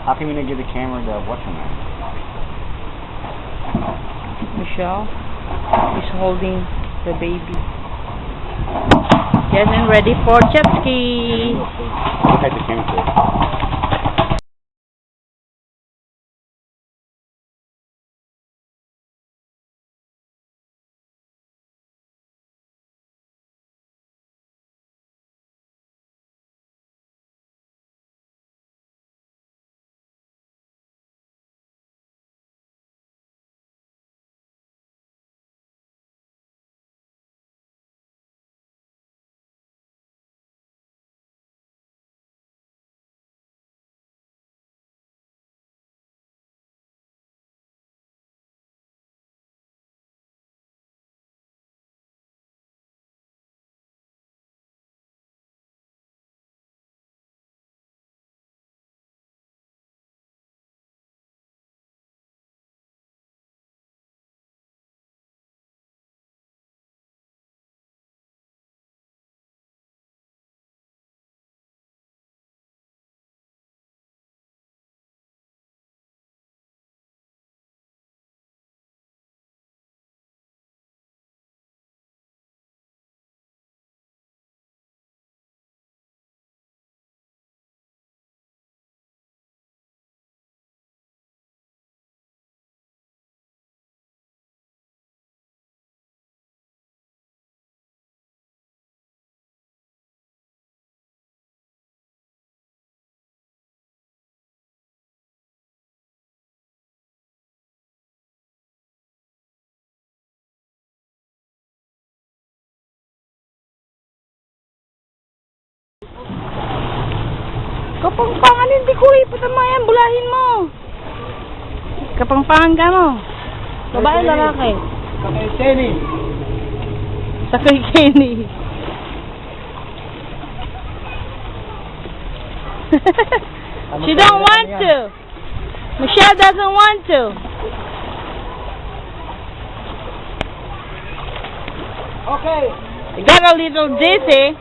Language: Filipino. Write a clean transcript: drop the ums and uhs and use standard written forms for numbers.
How come you didn't give the camera to what's her name? Michelle is holding the baby. Getting ready for jet ski. Look at the camera. Kapangpangan, hindi ko ipot ang mga yan. Bulahin mo. Kapangpangan ka mo. Babae, lalaki. Sakay Kenny. Sakay Kenny. She don't want to. Michelle doesn't want to. Okay. You got a little dizzy.